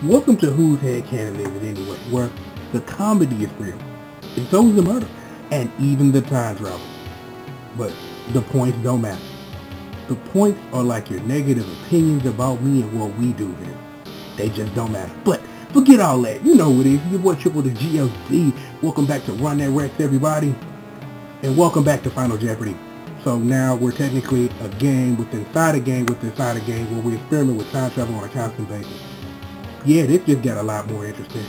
Welcome to Whose Head Canon Is It Anyway, where the comedy is real, and so is the murder, and even the time travel. But the points don't matter. The points are like your negative opinions about me and what we do here. They just don't matter. But forget all that. You know who it is. Your boy Triple the G.O.D. Welcome back to Run That Rex, everybody. And welcome back to Final Jeopardy. So now we're technically a game within a game where we experiment with time travel on a constant basis. Yeah, this just got a lot more interesting.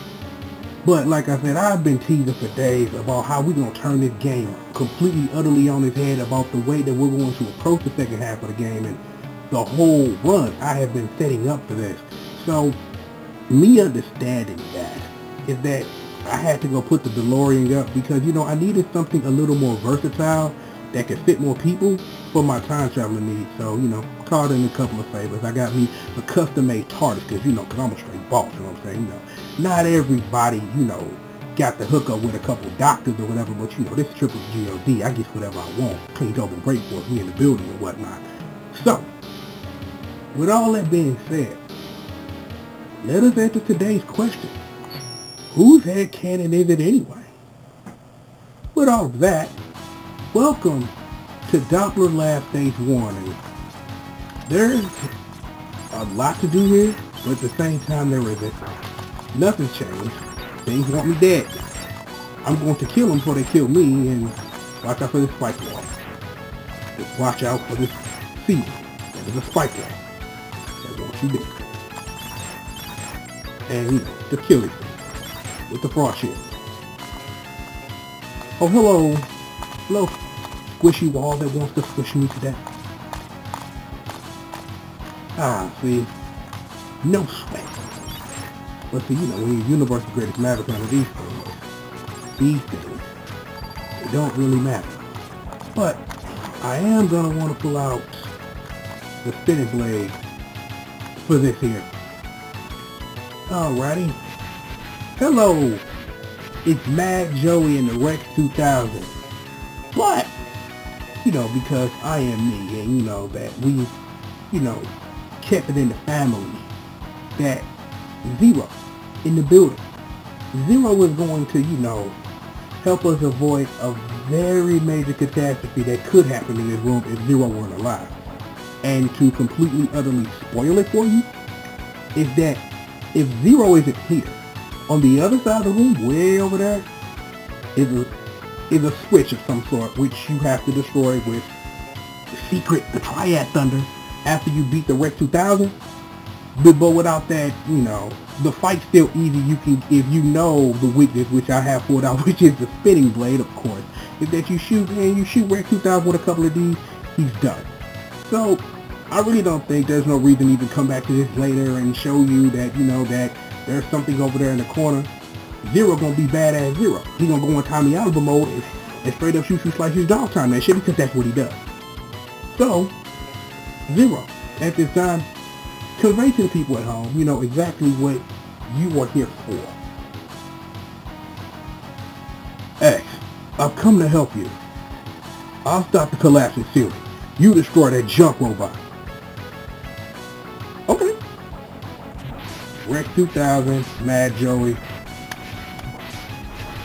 But like I said, I've been teasing for days about how we're going to turn this game completely, utterly on its head about the way that we're going to approach the second half of the game and the whole run. I have been setting up for this. So, me understanding that is that I had to go put the DeLorean up because, I needed something a little more versatile that could fit more people for my time traveling needs. So, called in a couple of favors. I got me a custom-made TARDIS because, because I'm a straight boss, you know what I'm saying? Not everybody, got the hookup with a couple doctors or whatever, but, this is Triple G.O.D. I get whatever I want. Cleaned over great for me in the building and whatnot. So, with all that being said, let us answer today's question. Whose head canon is it anyway? With all of that, welcome to Doppler Lab Stage Warning. There's a lot to do here, but at the same time there isn't. Nothing's changed. Things want me dead. I'm going to kill them before they kill me, and watch out for this spike wall. Just watch out for this seed. There's a spike wall that wants you dead. And, to kill these things with the frost shield. Oh, hello. Hello, squishy wall that wants to squish me to death. Ah, see, no sweat. But see, when you're Universe's Greatest Maverick under these things, they don't really matter. But I am going to want to pull out the spinning blade for this here. Alrighty. Hello, it's Mad Joey and the Rex 2000. But, because I am me, and that we, kept it in the family, that Zero in the building. Zero is going to, help us avoid a very major catastrophe that could happen in this room if Zero weren't alive. And to completely, utterly spoil it for you, is that if Zero isn't here, on the other side of the room, way over there, is a switch of some sort, which you have to destroy with the Triad Thunder, after you beat the Rex 2000. But without that, the fight's still easy. You can, if you know the weakness, which I have pulled out, which is the spinning blade, of course, is that you shoot Rex 2000 with a couple of these, he's done. So, I really don't think there's no reason to even come back to this later and show you that, that there's something over there in the corner. Zero gonna be badass Zero. He gonna go on Tommy Oliver mode and straight up shoot slice his dog time that shit because that's what he does. So, Zero, at this time, convey to the people at home, exactly what you are here for. X, I've come to help you. I'll stop the collapsing ceiling. You destroy that junk robot. Okay. Rex 2000, Mad Joey,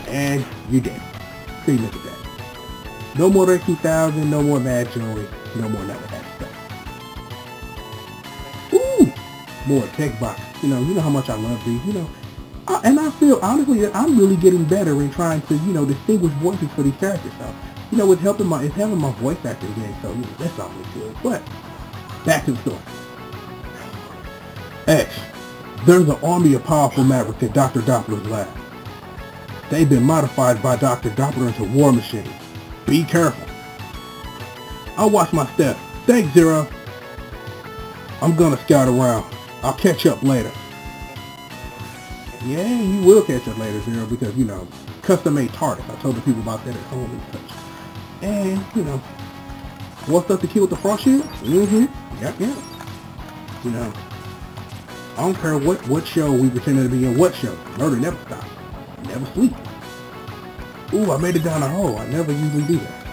and you dead. See, look at that. No more Rex 2000, no more Mad Joey, no more none of that stuff. Ooh, more tech box. You know how much I love these. And I feel honestly that I'm really getting better in trying to distinguish voices for these characters. So it's helping my voice acting game. So that's always good. But back to the story. X, there's an army of powerful mavericks in Dr. Doppler's lab. They've been modified by Dr. Doppler into war machines. Be careful. I'll watch my step. Thanks, Zero. I'm gonna scout around. I'll catch up later. Yeah, you will catch up later, Zero, because, custom-made TARDIS. I told the people about that at home and such. And, what's up to kill with the frost shield? Yep. I don't care what show we pretended to be in, what show. Murder never stops. Never sleep. Ooh, I made it down a hole. I never usually do that.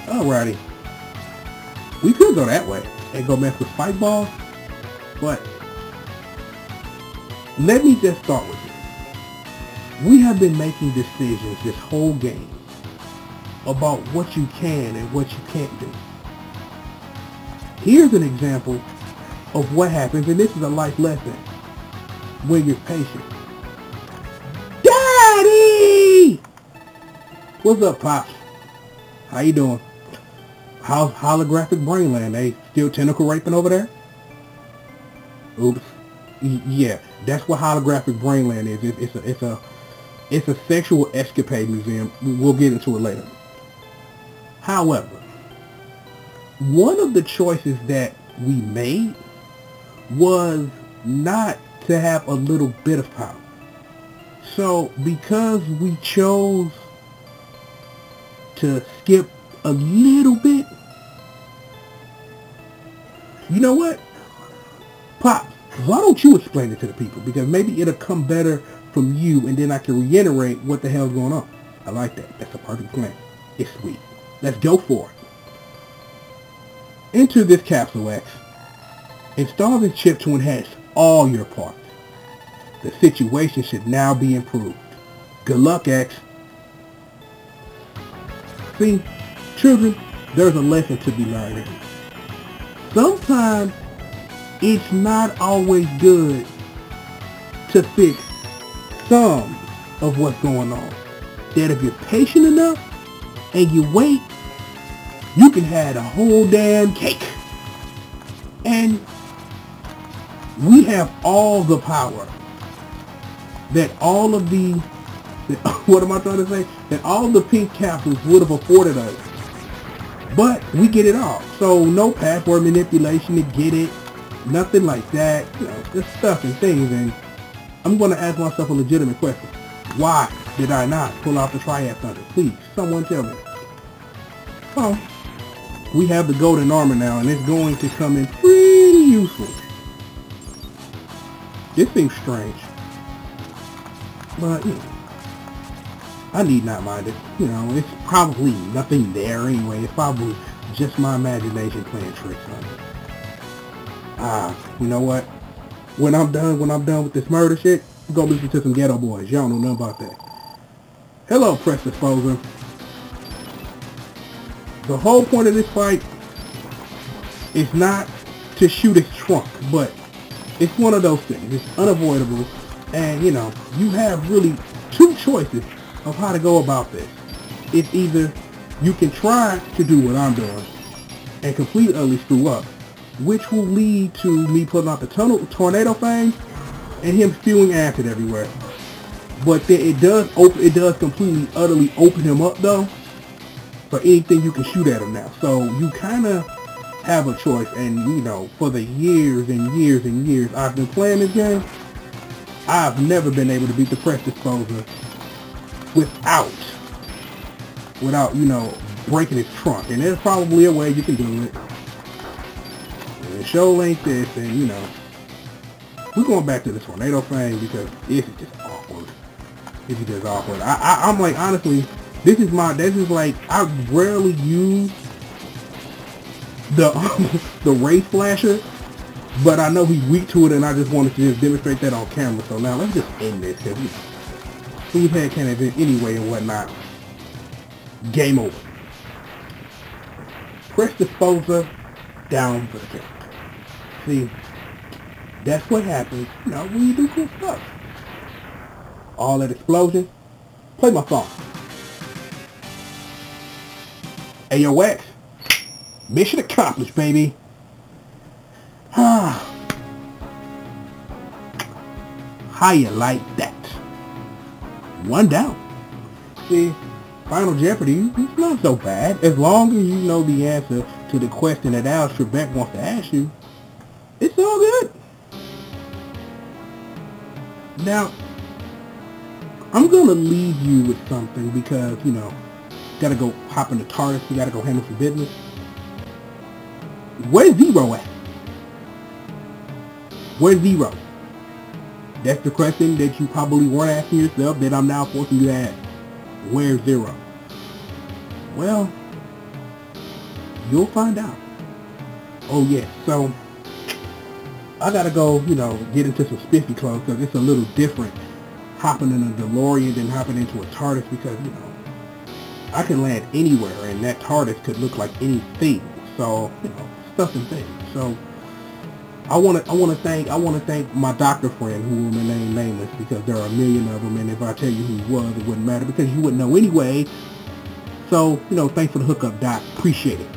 Alrighty. We could go that way and go mess with spike balls, but let me just start with this. We have been making decisions this whole game about what you can and what you can't do. Here's an example of what happens, and this is a life lesson when you're patient. Daddy! What's up, Pops? How you doing? How's holographic brainland? They still tentacle raping over there? Oops. Yeah, that's what holographic brainland is. It's a sexual escapade museum. We'll get into it later. However, one of the choices that we made was not to have a little bit of power. So because we chose to skip a little bit, you know what? Pops, why don't you explain it to the people? Because maybe it'll come better from you, and then I can reiterate what the hell's going on. I like that. That's a perfect plan. It's sweet. Let's go for it. Enter this capsule, X. Install this chip to enhance all your parts. The situation should now be improved. Good luck, X. See, children, there's a lesson to be learned here. Sometimes it's not always good to fix some of what's going on. That if you're patient enough and you wait, you can have a whole damn cake. And we have all the power that all of the, what am I trying to say? That all the pink capsules would have afforded us. But we get it all. So no password manipulation to get it. Nothing like that. You know, just stuff and things. And I'm going to ask myself a legitimate question. Why did I not pull out the Triad Thunder? Please, someone tell me. Well, we have the golden armor now, and it's going to come in pretty useful. This seems strange. But, you know, I need not mind it. You know, it's probably nothing there anyway. It's probably just my imagination playing tricks on it. You know what? When I'm done with this murder shit, I'm gonna listen to some Ghetto Boys. Y'all don't know nothing about that. Hello, Press Disposer. The whole point of this fight is not to shoot his trunk, but it's one of those things. It's unavoidable, and you know, you have really two choices of how to go about this. It's either you can try to do what I'm doing and completely utterly screw up, which will lead to me putting out the tornado thing and him spewing acid everywhere. But then it does completely utterly open him up though for anything you can shoot at him now. So you kind of have a choice, and you know, for the years and years and years I've been playing this game, I've never been able to beat the Press Disposer without, you know, breaking his trunk. And there's probably a way you can do it. And show ain't this, and you know, we're going back to the tornado thing because this is just awkward. This is just awkward. I'm like, honestly, this is like, I rarely use the race flasher, but I know he's weak to it, and I just wanted to just demonstrate that on camera. So now let's just end this, because you know, we've had Canon event anyway and whatnot. Game over. Press Disposer down for the count. See, that's what happens, you know, when you do cool stuff. All that explosion. Play my song. AOX. Mission accomplished, baby. How you like that? One down. See, Final Jeopardy, it's not so bad. As long as you know the answer to the question that Al Trebek wants to ask you, it's all good. Now, I'm going to leave you with something because, you know, got to go hop in the TARDIS. We got to go handle some business. Where's Zero at? Where's Zero? That's the question that you probably weren't asking yourself that I'm now forcing you to ask. Where's Zero? Well, you'll find out. Oh yeah, so I gotta go, you know, get into some spiffy clothes because it's a little different hopping in a DeLorean than hopping into a TARDIS because, you know, I can land anywhere and that TARDIS could look like anything. So, you know, stuff and things. So I want to thank my doctor friend who will remain nameless because there are a million of them, and if I tell you who he was, it wouldn't matter because you wouldn't know anyway. So, you know, thanks for the hookup, Doc. Appreciate it.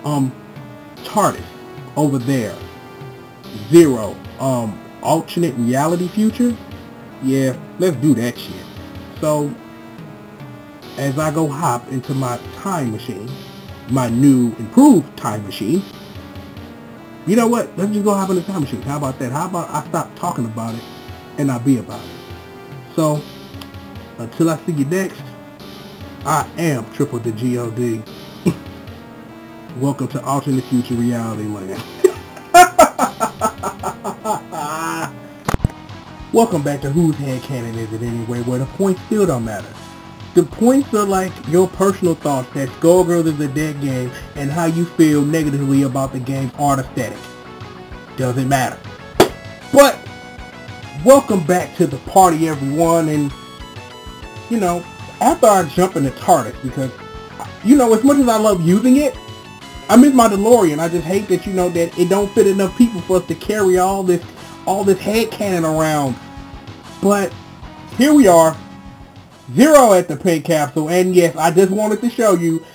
TARDIS over there. Zero. Alternate reality future? Yeah, let's do that shit. So, as I go hop into my time machine, my new improved time machine, you know what? Let's just go hop in the time machine. How about that? How about I stop talking about it and I be about it? So, until I see you next, I am Triple the G.O.D. Welcome to Alternate Future Reality Land. Welcome back to Whose Head Canon Is It Anyway, where the points still don't matter. The points are like your personal thoughts that Skullgirls is a dead game and how you feel negatively about the game's art aesthetic. Doesn't matter. But, welcome back to the party, everyone, and, you know, after I jump in the TARDIS, because, you know, as much as I love using it, I miss my DeLorean. I just hate that, you know, that it don't fit enough people for us to carry all this headcanon around. But here we are, Zero at the pink capsule, and yes, I just wanted to show you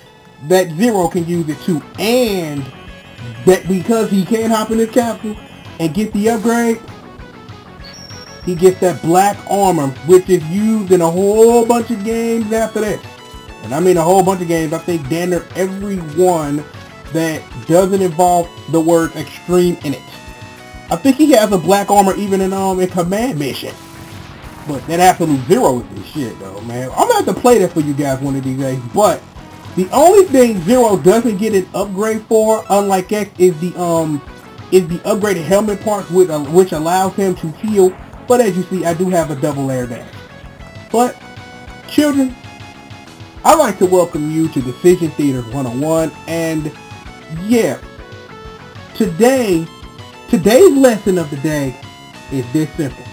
that Zero can use it too, and that because he can hop in his capsule and get the upgrade, he gets that black armor, which is used in a whole bunch of games after this. And I mean a whole bunch of games. I think damn near every one that doesn't involve the word extreme in it. I think he has a black armor even in Command Mission. But that absolute Zero is this shit though, man. I'm gonna have to play that for you guys one of these days. But the only thing Zero doesn't get an upgrade for, unlike X, is the upgraded helmet parts, which allows him to heal. But as you see, I do have a double air dash. But children, I'd like to welcome you to Decision Theaters 101, and yeah, today's lesson of the day is this simple.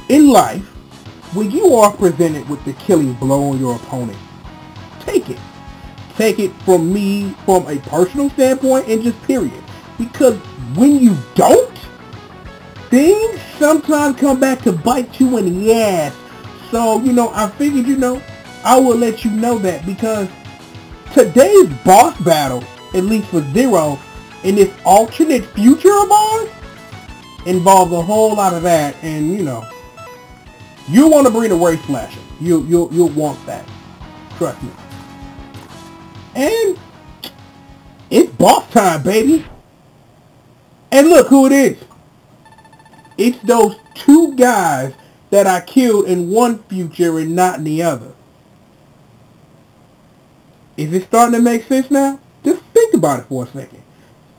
In life, when you are presented with the killing blow on your opponent, take it. Take it from me, from a personal standpoint, and just period. Because when you don't, things sometimes come back to bite you in the ass. So, you know, I figured, you know, I will let you know that because today's boss battle, at least for Zero, in this alternate future of ours, involves a whole lot of that, and you know, you want to bring a Ray Flasher. You'll want that. Trust me. And it's boss time, baby. And look who it is. It's those two guys that I killed in one future and not in the other. Is it starting to make sense now? Just think about it for a second.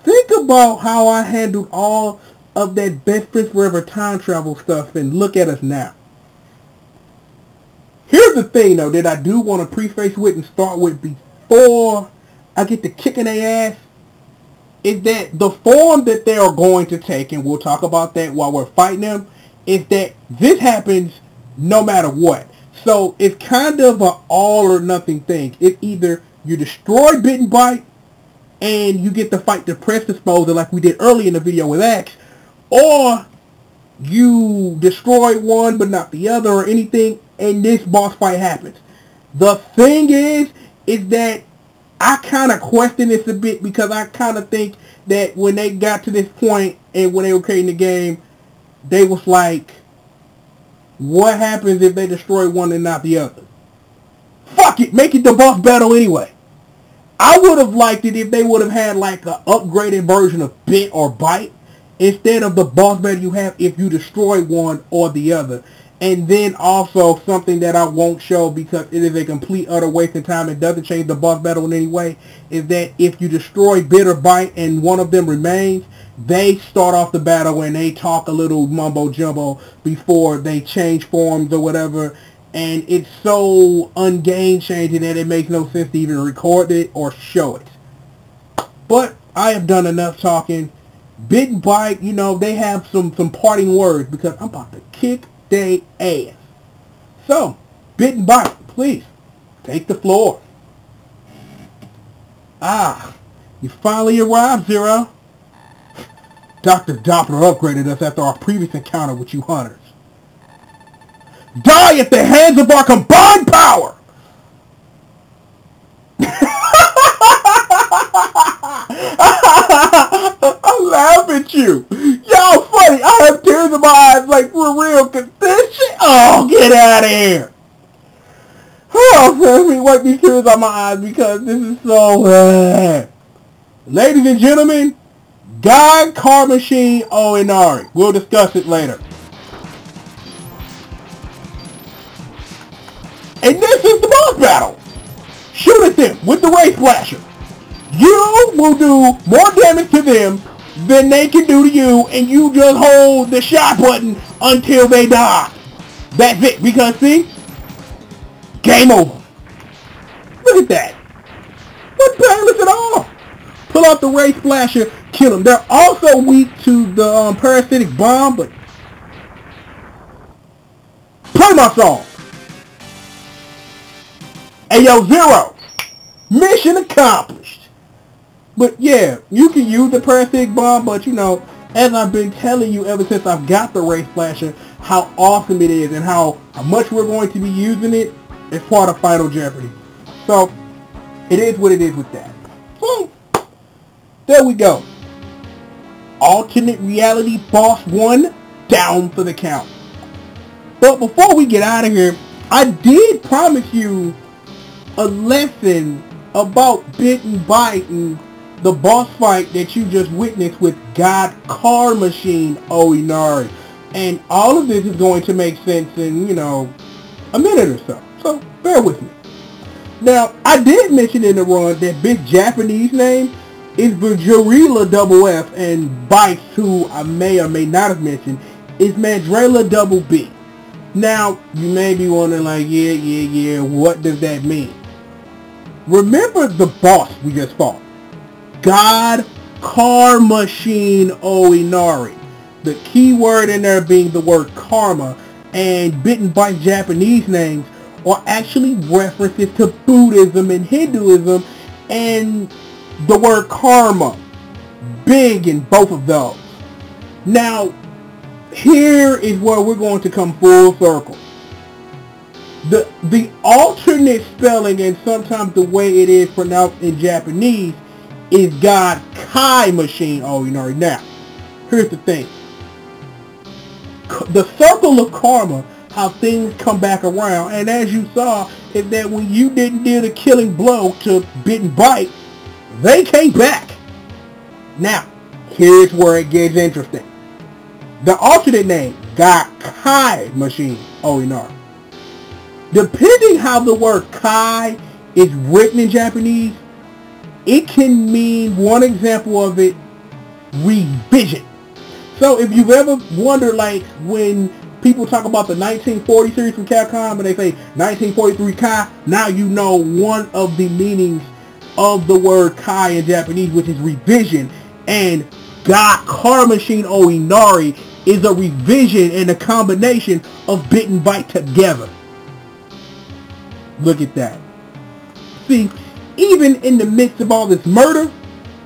Think about how I handled all of that Best Friends Forever time travel stuff and look at us now. Here's the thing though that I do want to preface with and start with before I get to kicking their ass, is that the form that they are going to take, and we'll talk about that while we're fighting them, is that this happens no matter what. So it's kind of an all or nothing thing. It's either you destroy Bit and Bite and you get to fight the Press Disposer like we did early in the video with X, or you destroy one but not the other or anything, and this boss fight happens. The thing is that I kind of question this a bit because I kind of think that when they got to this point and when they were creating the game, they was like, what happens if they destroy one and not the other? Fuck it, make it the boss battle anyway. I would have liked it if they would have had like an upgraded version of Bit or Bite instead of the boss battle you have if you destroy one or the other. And then also something that I won't show because it is a complete utter waste of time. It doesn't change the boss battle in any way. Is that if you destroy Bit or Bite and one of them remains, they start off the battle and they talk a little mumbo jumbo before they change forms or whatever. And it's so ungame changing that it makes no sense to even record it or show it. But I have done enough talking. Bit and Bite, you know, they have some parting words because I'm about to kick they ass. So, Bit and Bite, please, take the floor. Ah, you finally arrived, Zero. Dr. Doppler upgraded us after our previous encounter with you hunters. Die at the hands of our combined power! I laugh at you. Y'all funny. I have tears in my eyes, like for real, cause this shit, oh, get out of here. Oh, let me wipe these tears out my eyes because this is so bad. Ladies and gentlemen, God, Car Machine, Oinari. We'll discuss it later. And this is the boss battle. Shoot at them with the Ray Splasher. You will do more damage to them than they can do to you, and you just hold the shot button until they die. That's it, because see? Game over. Look at that. What's painless at all? Pull out the Ray Splasher, kill them. They're also weak to the parasitic bomb, but play my song. Hey yo, Zero. Mission accomplished. But yeah, you can use the parasitic bomb, but you know, as I've been telling you ever since I've got the Ray Splasher, how awesome it is and how much we're going to be using it as part of Final Jeopardy. So, it is what it is with that. So, there we go. Alternate reality boss 1 down for the count. But before we get out of here, I did promise you a lesson about Bit and Bite and the boss fight that you just witnessed with God Car Machine Oinari. And all of this is going to make sense in, you know, a minute or so. So, bear with me. Now, I did mention in the run that Bit's Japanese name is Vajarila Double F, and Bite, who I may or may not have mentioned, is Mandrela Double B. Now, you may be wondering like, yeah, what does that mean? Remember the boss we just fought. God Car Machine Oinari. The key word in there being the word karma, and Bit and Bite Japanese names are actually references to Buddhism and Hinduism, and the word karma. Big in both of those. Now, here is where we're going to come full circle. The alternate spelling and sometimes the way it is pronounced in Japanese is God Kai Machine Oinari. Now, here's the thing. The circle of karma, how things come back around, and as you saw, is that when you didn't deal the killing blow to Bit and Bite, they came back. Now, here's where it gets interesting. The alternate name, God Kai Machine Oinari. Depending how the word Kai is written in Japanese, it can mean, one example of it, revision. So if you've ever wondered, like when people talk about the 1940 series from Capcom and they say 1943 Kai, now you know one of the meanings of the word Kai in Japanese, which is revision, and God Car Machine Oinari is a revision and a combination of Bit and Bite together. Look at that. See, even in the midst of all this murder,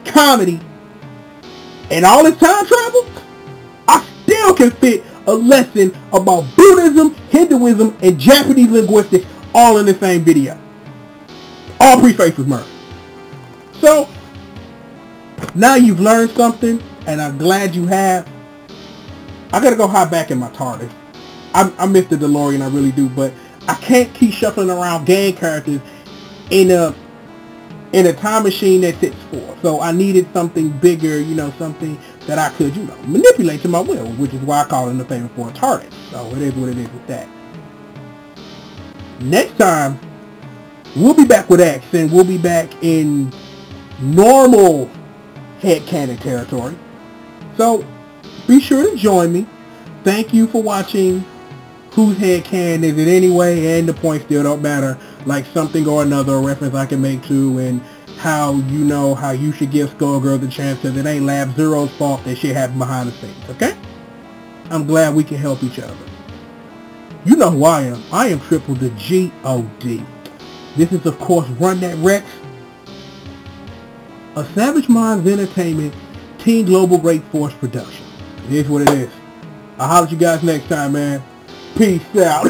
comedy, and all this time travel, I still can fit a lesson about Buddhism, Hinduism, and Japanese linguistics all in the same video. All prefaced with murder. So, now you've learned something, and I'm glad you have. I gotta go hide back in my TARDIS. I miss the DeLorean, I really do, but I can't keep shuffling around game characters in a time machine that sits for. So I needed something bigger, you know, something that I could, you know, manipulate to my will, which is why I call it in the favor for a TARDIS. So it is what it is with that. Next time, we'll be back with X, and we'll be back in normal headcanon territory. So be sure to join me. Thank you for watching Whose Headcanon Is It Anyway, and the points still don't matter, like something or another, a reference I can make to, and how you should give Skullgirls a chance, because it ain't Lab Zero's fault that shit happened behind the scenes, okay? I'm glad we can help each other. You know who I am. I am Triple the G.O.D. This is, of course, Run That Rex, a Savage Minds Entertainment Team Global Great Force production. It is what it is. I'll holler at you guys next time, man. Peace out.